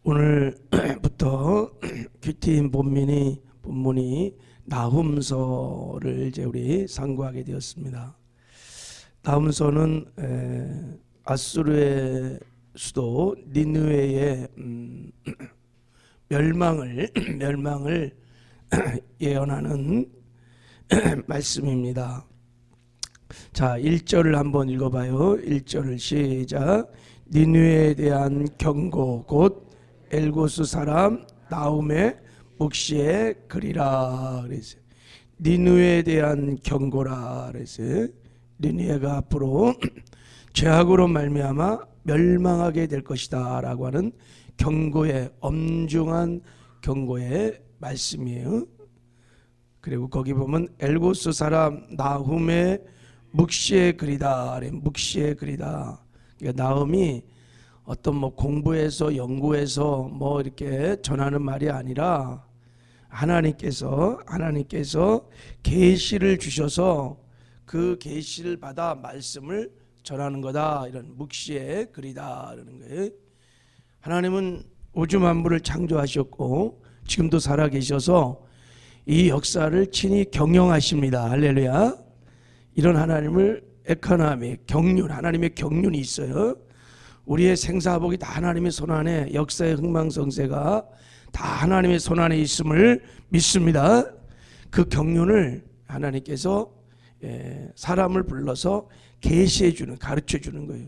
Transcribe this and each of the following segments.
오늘부터 큐티인 본문이 나훔서를 이제 우리 상고하게 되었습니다. 나훔서는 아수르의 수도 니느웨의 멸망을 예언하는 말씀입니다. 자, 1절을 한번 읽어봐요. 1절을 시작. 니느웨에 대한 경고 곧 엘고스 사람 나훔의 묵시에 그리라 그랬어요. 니느웨에 대한 경고라 그랬어요. 니느웨가 앞으로 죄악으로 말미암아 멸망하게 될 것이다 라고 하는 경고의 엄중한 경고의 말씀이에요. 그리고 거기 보면 엘고스 사람 나훔의 묵시에 그리다. 묵시에 그리다. 그러니까 나훔이 어떤 뭐 공부해서 연구해서 뭐 이렇게 전하는 말이 아니라 하나님께서 계시를 주셔서 그 계시를 받아 말씀을 전하는 거다. 이런 묵시에 그리다 라는 거예요. 하나님은 우주 만물을 창조하셨고 지금도 살아계셔서 이 역사를 친히 경영하십니다. 할렐루야. 이런 하나님을 에코노미, 경륜, 하나님의 경륜이 있어요. 우리의 생사복이 다 하나님의 손안에, 역사의 흥망성쇠가 다 하나님의 손안에 있음을 믿습니다. 그 경륜을 하나님께서 사람을 불러서 계시해주는, 가르쳐주는 거예요.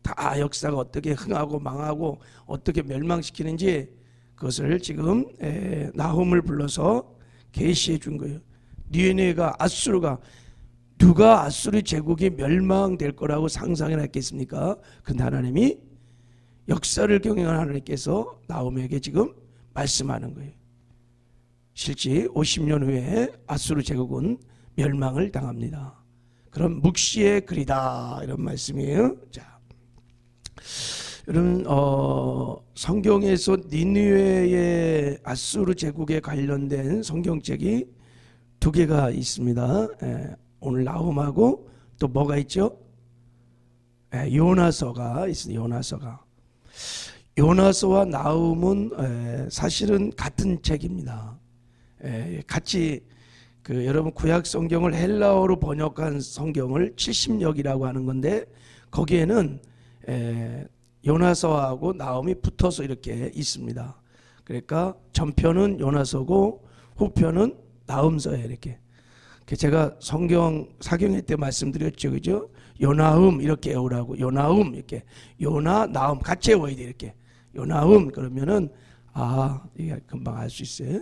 다 역사가 어떻게 흥하고 망하고 어떻게 멸망시키는지 그것을 지금 나훔을 불러서 계시해 준 거예요. 니느웨가 아수르가 누가 아수르 제국이 멸망될 거라고 상상을 했겠습니까? 근데 하나님이 역사를 경영하는 하나님께서 나훔에게 지금 말씀하는 거예요. 실제 50년 후에 아수르 제국은 멸망을 당합니다. 그럼 묵시에 그리다 이런 말씀이에요. 자, 여러분 성경에서 니느웨의 아수르 제국에 관련된 성경책이 두 개가 있습니다. 오늘 나훔하고 또 뭐가 있죠? 요나서가 있습니다. 요나서와 나훔은 사실은 같은 책입니다. 같이 여러분 구약 성경을 헬라어로 번역한 성경을 70역이라고 하는 건데 거기에는 요나서하고 나훔이 붙어서 이렇게 있습니다. 그러니까 전편은 요나서고 후편은 나훔서예요. 이렇게 제가 성경 사경회 때 말씀드렸죠, 그죠? 요나훔 이렇게 외우라고. 요나훔 이렇게 요나 나훔 같이 외워야 돼. 이렇게 요나훔 그러면은 이게 금방 알 수 있어요.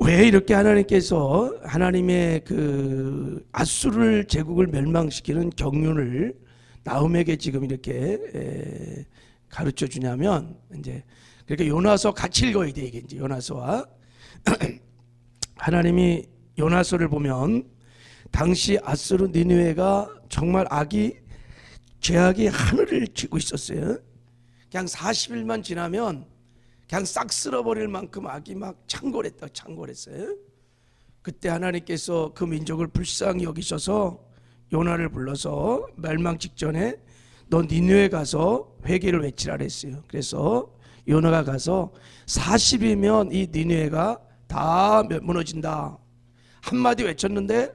왜 이렇게 하나님께서 하나님의 그 아수르 제국을 멸망시키는 경륜을 나훔에게 지금 이렇게 가르쳐 주냐면 이제 그러니까 요나서 같이 읽어야 돼. 이게 이제 요나서와 하나님이 요나서를 보면 당시 아수르 니느웨가 정말 죄악이 하늘을 치고 있었어요. 그냥 40일만 지나면 그냥 싹 쓸어버릴 만큼 악이 막 창궐했어요. 그때 하나님께서 그 민족을 불쌍히 여기셔서 요나를 불러서 멸망 직전에 너 니느웨 가서 회개를 외치라 그랬어요. 그래서 요나가 가서 40이면 이 니느웨가 다 무너진다 한마디 외쳤는데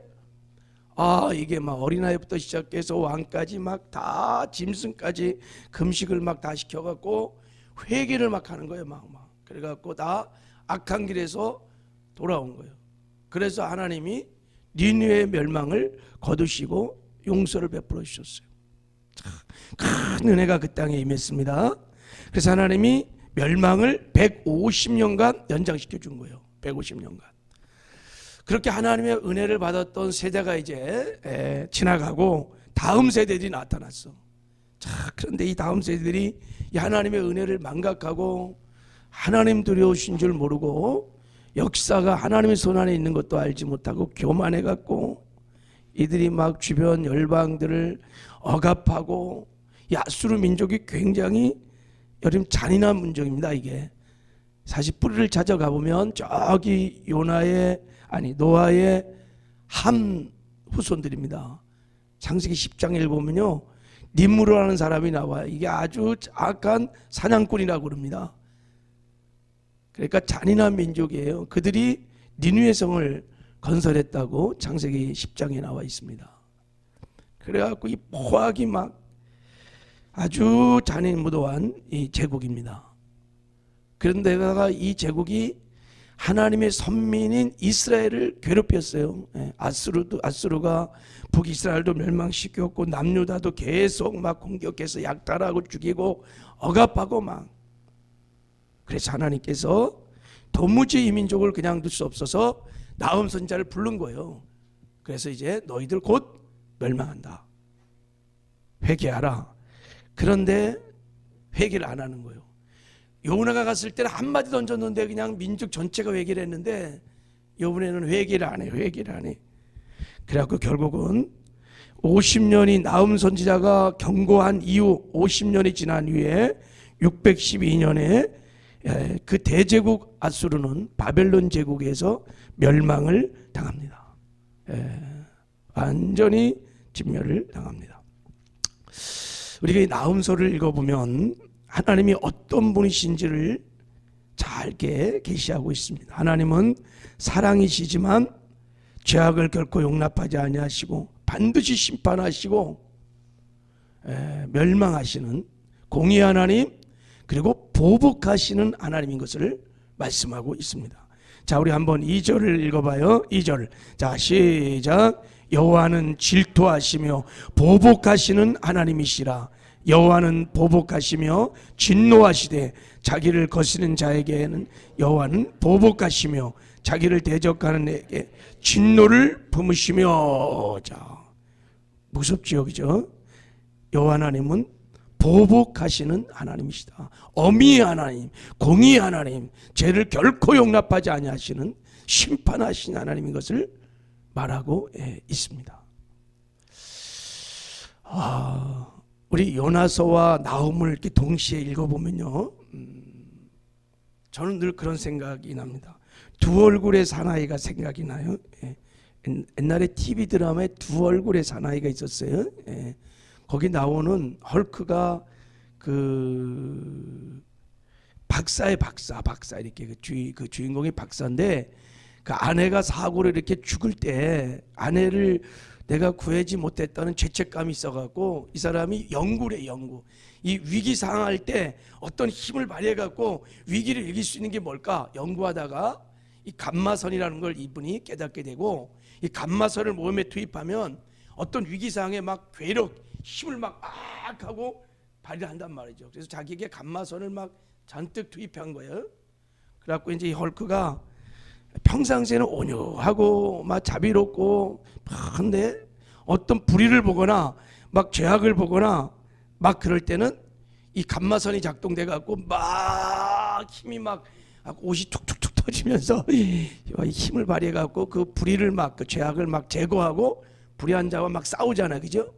이게 막 어린아이부터 시작해서 왕까지 막 다 짐승까지 금식을 막 다 시켜갖고 회개를 막 하는 거예요. 막 그래갖고 다 악한 길에서 돌아온 거예요. 그래서 하나님이 니느웨의 멸망을 거두시고 용서를 베풀어 주셨어요. 큰 은혜가 그 땅에 임했습니다. 그래서 하나님이 멸망을 150년간 연장시켜 준 거예요. 150년간. 그렇게 하나님의 은혜를 받았던 세대가 이제 지나가고 다음 세대들이 나타났어. 자, 그런데 이 다음 세대들이 이 하나님의 은혜를 망각하고 하나님 두려우신 줄 모르고 역사가 하나님의 손안에 있는 것도 알지 못하고 교만해갖고 이들이 막 주변 열방들을 억압하고 이 아수르 민족이 굉장히 여러분 잔인한 민족입니다. 이게 사실 뿌리를 찾아가 보면 저기 노아의 함 후손들입니다. 창세기 10장에 보면요 님무르라는 사람이 나와요. 이게 아주 악한 사냥꾼이라고 그럽니다. 그러니까 잔인한 민족이에요. 그들이 니느웨 성을 건설했다고 창세기 10장에 나와 있습니다. 그래갖고 이 포악이 막 아주 잔인무도한 이 제국입니다. 그런데다가 이 제국이 하나님의 선민인 이스라엘을 괴롭혔어요. 아수르가 북이스라엘도 멸망시켰고 남유다도 계속 막 공격해서 약탈하고 죽이고 억압하고 막. 그래서 하나님께서 도무지 이 민족을 그냥 둘 수 없어서 나훔 선지자를 부른 거예요. 그래서 이제 너희들 곧 멸망한다. 회개하라. 그런데 회개를 안 하는 거예요. 요나가 갔을 때는 한마디 던졌는데 그냥 민족 전체가 회개를 했는데 이번에는 회개를 안 해요. 회개를 안 해. 그래갖고 결국은 50년이 나훔 선지자가 경고한 이후 50년이 지난 후에 612년에 그 대제국 아수르는 바벨론 제국에서 멸망을 당합니다. 완전히 진멸을 당합니다. 우리가 이 나훔서를 읽어보면 하나님이 어떤 분이신지를 잘게 계시하고 있습니다. 하나님은 사랑이시지만 죄악을 결코 용납하지 아니하시고 반드시 심판하시고 멸망하시는 공의 하나님, 그리고 보복하시는 하나님인 것을 말씀하고 있습니다. 자, 우리 한번 2절을 읽어봐요. 2절. 자, 시작. 여호와는 질투하시며 보복하시는 하나님이시라. 여호와는 보복하시며 진노하시되 자기를 거스르는 자에게는 여호와는 보복하시며 자기를 대적하는 에게 진노를 품으시며. 자, 무섭지요, 그죠? 여호와 하나님은 보복하시는 하나님이시다. 엄의 하나님, 공의 하나님, 죄를 결코 용납하지 아니하시는 심판하신 하나님인 것을 말하고 있습니다. 우리 요나서와 나훔을 이렇게 동시에 읽어보면요, 저는 늘 그런 생각이 납니다. 두 얼굴의 사나이가 생각이 나요. 옛날에 TV 드라마에 두 얼굴의 사나이가 있었어요. 거기 나오는 헐크가 그 박사의 박사 이렇게 그 주인공이 박사인데, 그 아내가 사고로 이렇게 죽을 때 아내를 내가 구하지 못했다는 죄책감이 있어갖고 이 사람이 연구래. 이 위기 상황할 때 어떤 힘을 발휘해갖고 위기를 이길 수 있는 게 뭘까 연구하다가 이 감마선이라는 걸 이분이 깨닫게 되고, 이 감마선을 몸에 투입하면 어떤 위기 상황에 막 괴력, 힘을 막 하고 발휘한단 말이죠. 그래서 자기에게 감마선을 막 잔뜩 투입한 거예요. 그래갖고 이제 이 헐크가 평상시에는 온유하고 막 자비롭고 근데 어떤 불의를 보거나 막 죄악을 보거나 막 그럴 때는 이 감마선이 작동돼 갖고 막 힘이 막 옷이 툭툭툭 터지면서 힘을 발휘해 갖고 그 불의를 막 그 죄악을 막 제거하고 불의한 자와 막 싸우잖아요, 그죠?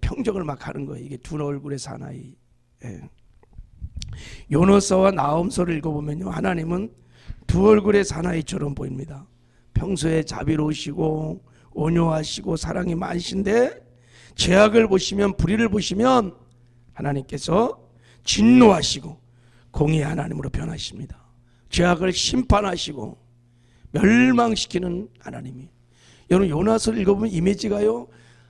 평정을 막 하는 거예요. 이게 두 얼굴의 사나이. 요나서와 나훔서를 읽어보면요, 하나님은 두 얼굴의 사나이처럼 보입니다. 평소에 자비로우시고 온유하시고 사랑이 많으신데 죄악을 보시면, 불의를 보시면 하나님께서 진노하시고 공의의 하나님으로 변하십니다. 죄악을 심판하시고 멸망시키는 하나님이. 여러분 요나서를 읽어보면 이미지가요,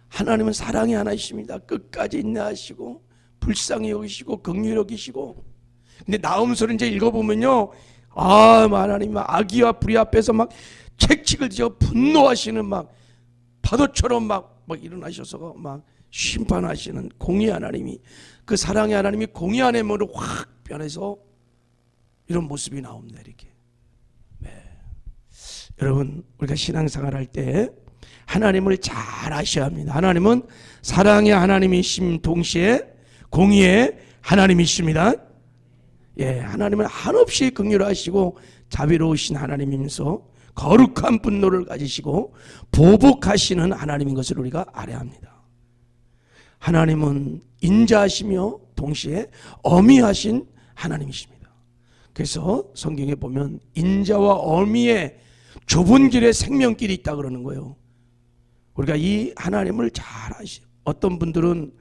하나님은 사랑의 하나이십니다. 끝까지 인내하시고 불쌍히 여기시고 긍휼히 여기시고. 근데 나훔서를 이제 읽어보면요, 하나님 악의와 불의 앞에서 막 책칙을 지어 분노하시는 막 파도처럼 막 일어나셔서 막 심판하시는 공의 하나님이, 그 사랑의 하나님이 공의 하나님으로 확 변해서 이런 모습이 나옵니다. 이렇게. 여러분 우리가 신앙생활 할 때 하나님을 잘 아셔야 합니다. 하나님은 사랑의 하나님이심 동시에 공의의 하나님이십니다. 하나님은 한없이 긍휼하시고 자비로우신 하나님이면서 거룩한 분노를 가지시고 보복하시는 하나님인 것을 우리가 알아야 합니다. 하나님은 인자하시며 동시에 어미하신 하나님이십니다. 그래서 성경에 보면 인자와 어미의 좁은 길에 생명길이 있다 그러는 거예요. 우리가 이 하나님을 잘 아시죠. 어떤 분들은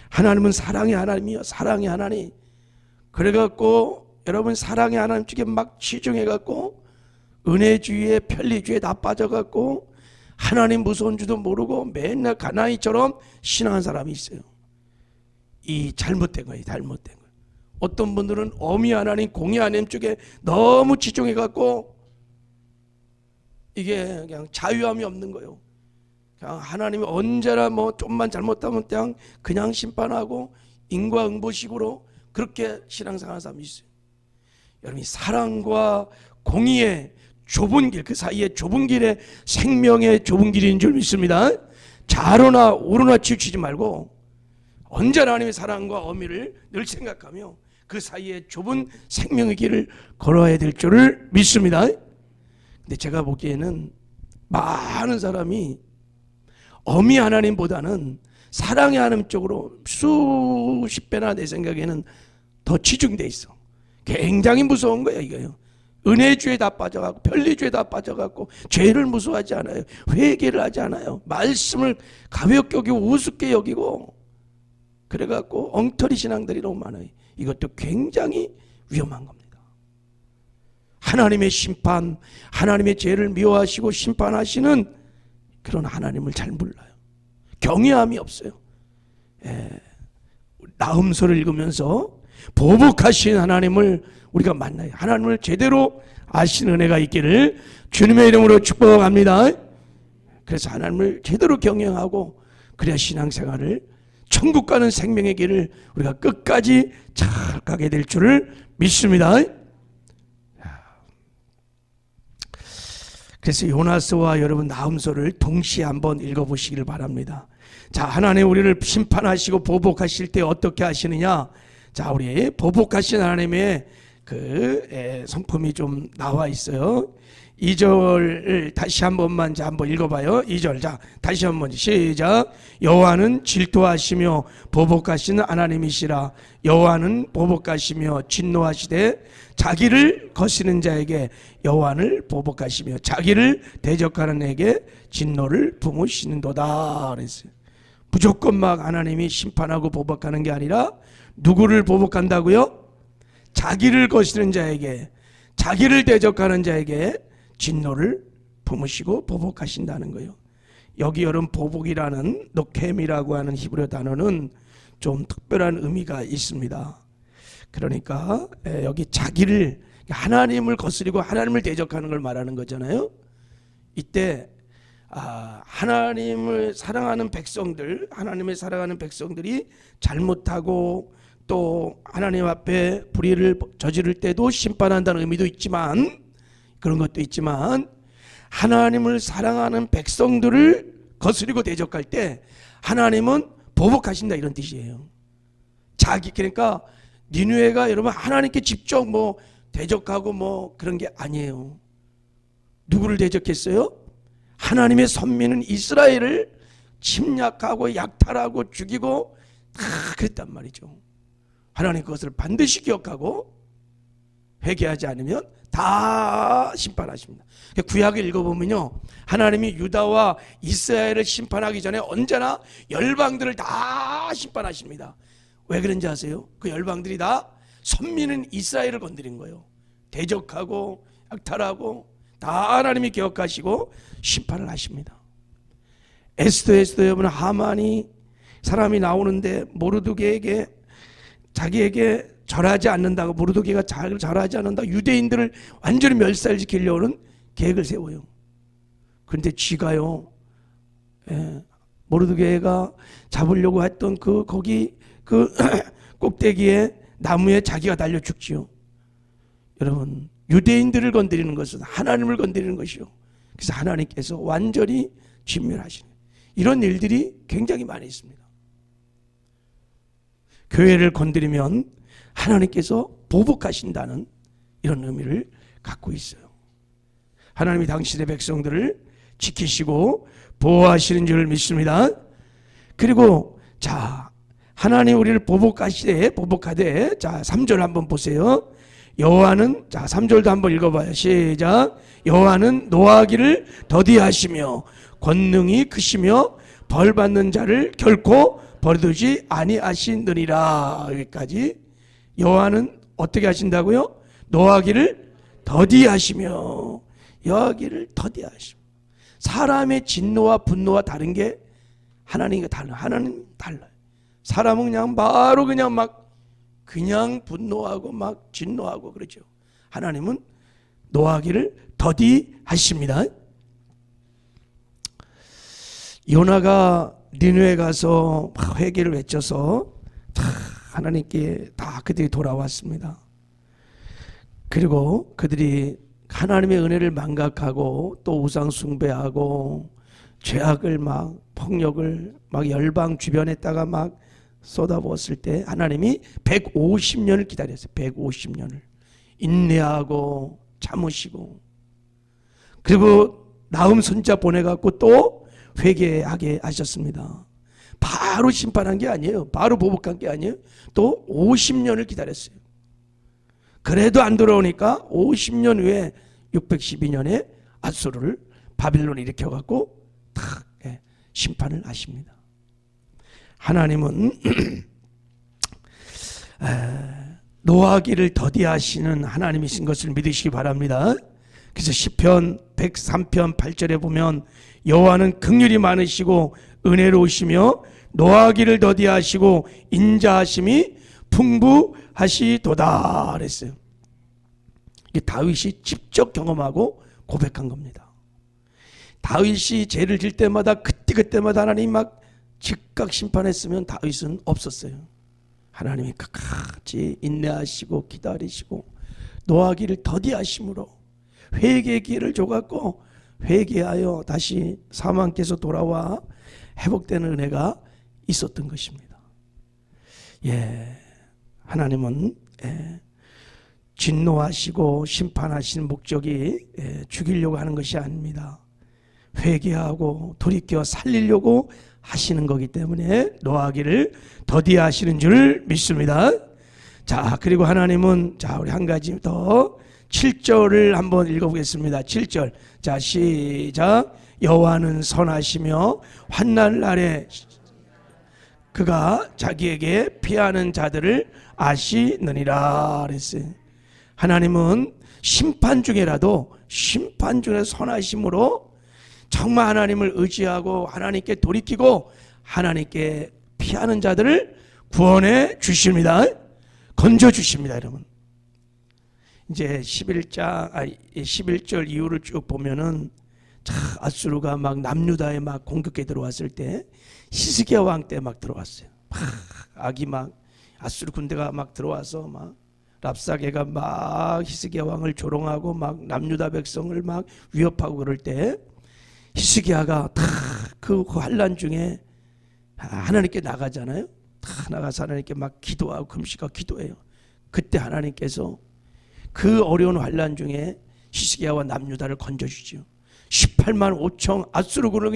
하나님은 사랑의 하나님이요, 사랑의 하나님. 그래갖고 여러분 사랑의 하나님 쪽에 막 치중해갖고 은혜주의에 편리주의에 다 빠져갖고 하나님 무서운 줄도 모르고 맨날 가나이처럼 신앙한 사람이 있어요. 이 잘못된 거예요, 잘못된 거예요. 어떤 분들은 어미 하나님, 공의 하나님 쪽에 너무 치중해갖고 이게 그냥 자유함이 없는 거예요. 그냥 하나님이 언제나 뭐 좀만 잘못하면 그냥 심판하고 인과응보식으로 그렇게 신앙생활하는 사람이 있어요. 여러분이 사랑과 공의의 좁은 길, 그 사이에 좁은 길에 생명의 좁은 길인 줄 믿습니다. 좌로나 우로나 치우치지 말고 언제나 하나님의 사랑과 어미를 늘 생각하며 그 사이에 좁은 생명의 길을 걸어야 될 줄을 믿습니다. 근데 제가 보기에는 많은 사람이 어미 하나님보다는 사랑의 하나님 쪽으로 수십 배나 내 생각에는 더 치중돼 있어. 굉장히 무서운 거야 이거요. 은혜주에 다 빠져가고 편리주에 다 빠져가고 죄를 무서워하지 않아요. 회개를 하지 않아요. 말씀을 가볍게 여기고 우습게 여기고 그래갖고 엉터리 신앙들이 너무 많아요. 이것도 굉장히 위험한 겁니다. 하나님의 심판, 하나님의 죄를 미워하시고 심판하시는 그런 하나님을 잘 몰라요. 경외함이 없어요. 나음서를 읽으면서 보복하신 하나님을 우리가 만나요. 하나님을 제대로 아시는 은혜가 있기를 주님의 이름으로 축복합니다. 그래서 하나님을 제대로 경영하고 그래야 신앙생활을 천국 가는 생명의 길을 우리가 끝까지 잘 가게 될 줄을 믿습니다. 그래서 요나서와 여러분 나음서를 동시에 한번 읽어보시길 바랍니다. 자, 하나님 우리를 심판하시고 보복하실 때 어떻게 하시느냐? 자, 우리 보복하신 하나님의 그 성품이 좀 나와 있어요. 2절을 다시 한 번만 한번 읽어봐요. 2절 자 다시 한번 시작. 여호와는 질투하시며 보복하시는 하나님이시라. 여호와는 보복하시며 진노하시되 자기를 거스는 자에게 여호와를 보복하시며 자기를 대적하는 에게 진노를 품으시는도다 그랬어요. 무조건 막 하나님이 심판하고 보복하는 게 아니라 누구를 보복한다고요? 자기를 거스는 자에게, 자기를 대적하는 자에게 진노를 품으시고 보복하신다는 거예요. 여기 여러분 보복이라는 노켐이라고 하는 히브리 단어는 좀 특별한 의미가 있습니다. 그러니까 여기 자기를, 하나님을 거스리고 하나님을 대적하는 걸 말하는 거잖아요. 이때 하나님을 사랑하는 백성들, 하나님을 사랑하는 백성들이 잘못하고 또 하나님 앞에 불의를 저지를 때도 심판한다는 의미도 있지만, 그런 것도 있지만 하나님을 사랑하는 백성들을 거스리고 대적할 때 하나님은 보복하신다 이런 뜻이에요. 자기, 그러니까 니느웨가 여러분 하나님께 직접 뭐 대적하고 뭐 그런 게 아니에요. 누구를 대적했어요? 하나님의 선민은 이스라엘을 침략하고 약탈하고 죽이고 다 그랬단 말이죠. 하나님 그것을 반드시 기억하고 회개하지 않으면 다 심판하십니다. 구약을 읽어보면요, 하나님이 유다와 이스라엘을 심판하기 전에 언제나 열방들을 다 심판하십니다. 왜 그런지 아세요? 그 열방들이 다 선민은 이스라엘을 건드린 거예요. 대적하고 약탈하고 다 하나님이 기억하시고 심판을 하십니다. 에스더 여러분, 하만이 사람이 나오는데 모르드게에게 자기에게 절하지 않는다고, 모르드게가 자기를 절하지 않는다, 유대인들을 완전히 멸살시키려는 계획을 세워요. 그런데 쥐가요, 모르드게가 잡으려고 했던 거기 꼭대기에 나무에 자기가 달려 죽지요. 여러분, 유대인들을 건드리는 것은 하나님을 건드리는 것이요. 그래서 하나님께서 완전히 진멸하시는 이런 일들이 굉장히 많이 있습니다. 교회를 건드리면 하나님께서 보복하신다는 이런 의미를 갖고 있어요. 하나님이 당신의 백성들을 지키시고 보호하시는 줄 믿습니다. 그리고 자, 하나님 우리를 보복하되 자 3절 한번 보세요. 여호와는, 자 3절도 한번 읽어봐요. 시작. 여호와는 노하기를 더디하시며 권능이 크시며 벌받는 자를 결코 버려두지 아니하시느니라. 여기까지. 여호와는 어떻게 하신다고요? 노하기를 더디하시며. 여하기를 더디하시며. 사람의 진노와 분노와 다른 게 하나님과 달라요. 하나님 달라요. 사람은 그냥 바로 그냥 막 그냥 분노하고 막 진노하고 그러죠. 하나님은 노하기를 더디하십니다. 요나가 니느웨에 가서 막 회개를 외쳐서 다 하나님께 다 그들이 돌아왔습니다. 그리고 그들이 하나님의 은혜를 망각하고 또 우상 숭배하고 죄악을 막 폭력을 막 열방 주변에다가 막 쏟아부었을 때 하나님이 150년을 기다렸어요. 150년을 인내하고 참으시고, 그리고 나음 선자 보내갖고 또 회개하게 하셨습니다. 바로 심판한 게 아니에요. 바로 보복한 게 아니에요. 또 50년을 기다렸어요. 그래도 안 돌아오니까 50년 후에 612년에 앗수르를 바빌론에 일으켜갖고 탁 심판을 하십니다. 하나님은 노하기를 더디하시는 하나님이신 것을 믿으시기 바랍니다. 그래서 시편 103편 8절에 보면 여호와는 긍휼이 많으시고 은혜로우시며 노하기를 더디하시고 인자하심이 풍부하시도다 그랬어요. 이게 다윗이 직접 경험하고 고백한 겁니다. 다윗이 죄를 질 때마다 그때마다 하나님 막 즉각 심판했으면 다윗은 없었어요. 하나님이 끝까지 인내하시고 기다리시고 노하기를 더디하심으로 회개의 기회를 줘갖고 회개하여 다시 사망께서 돌아와 회복되는 은혜가 있었던 것입니다. 하나님은 진노하시고 심판하시는 목적이 죽이려고 하는 것이 아닙니다. 회개하고 돌이켜 살리려고 하시는 거기 때문에 노하기를 더디하시는 줄 믿습니다. 자, 그리고 하나님은, 자, 우리 한 가지 더 7절을 한번 읽어보겠습니다. 7절. 자, 시작. 여호와는 선하시며 환난 날에 그가 자기에게 피하는 자들을 아시느니라 그랬어요. 하나님은 심판 중에라도 선하심으로 정말 하나님을 의지하고 하나님께 돌이키고 하나님께 피하는 자들을 구원해 주십니다. 건져 주십니다, 여러분. 이제 11절 이후를 쭉 보면은 앗수르가 막 남유다에 막 공격해 들어왔을 때 히스기야 왕 때 막 들어왔어요. 악이 막 앗수르 군대가 막 들어와서 막 랍사게가 막 히스기야 왕을 조롱하고 막 남유다 백성을 막 위협하고 그럴 때 히스기야가 다 그 환난 중에 하나님께 나가잖아요. 다 나가서 하나님께 막 기도하고 금식하고 기도해요. 그때 하나님께서 그 어려운 환난 중에 히스기야와 남유다를 건져주죠. 18만 5천 앗수르군을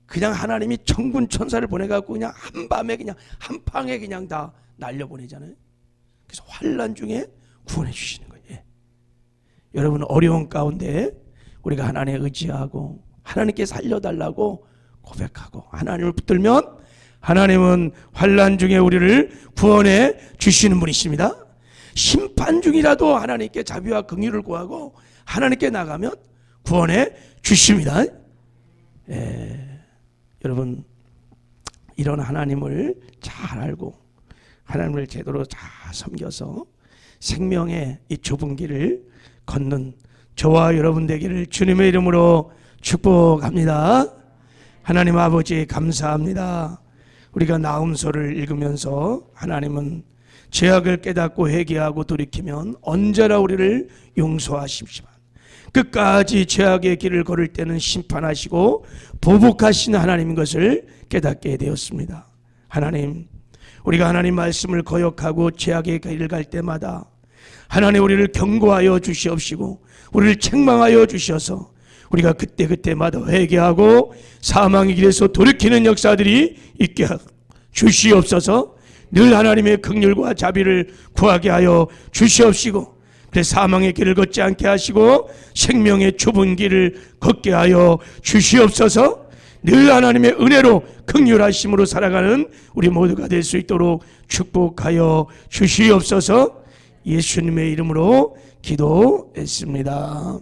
그냥 하나님이 천군 천사를 보내갖고 그냥 한밤에 그냥 한 방에 그냥 다 날려보내잖아요. 그래서 환난 중에 구원해 주시는 거예요. 여러분, 어려운 가운데 우리가 하나님에 의지하고 하나님께 살려달라고 고백하고 하나님을 붙들면 하나님은 환난 중에 우리를 구원해 주시는 분이십니다. 심판 중이라도 하나님께 자비와 긍휼을 구하고 하나님께 나가면 구원해 주십니다. 여러분, 이런 하나님을 잘 알고 하나님을 제대로 잘 섬겨서 생명의 이 좁은 길을 걷는 저와 여러분 되기를 주님의 이름으로 축복합니다. 하나님 아버지 감사합니다. 우리가 나음서를 읽으면서 하나님은 죄악을 깨닫고 회개하고 돌이키면 언제나 우리를 용서하십시오. 끝까지 죄악의 길을 걸을 때는 심판하시고 보복하시는 하나님인 것을 깨닫게 되었습니다. 하나님, 우리가 하나님 말씀을 거역하고 죄악의 길을 갈 때마다 하나님 우리를 경고하여 주시옵시고 우리를 책망하여 주셔서 우리가 그때마다 회개하고 사망의 길에서 돌이키는 역사들이 있게 주시옵소서. 늘 하나님의 긍휼과 자비를 구하게 하여 주시옵시고 그래서 사망의 길을 걷지 않게 하시고 생명의 좁은 길을 걷게 하여 주시옵소서. 늘 하나님의 은혜로 긍휼하심으로 살아가는 우리 모두가 될 수 있도록 축복하여 주시옵소서. 예수님의 이름으로 기도했습니다.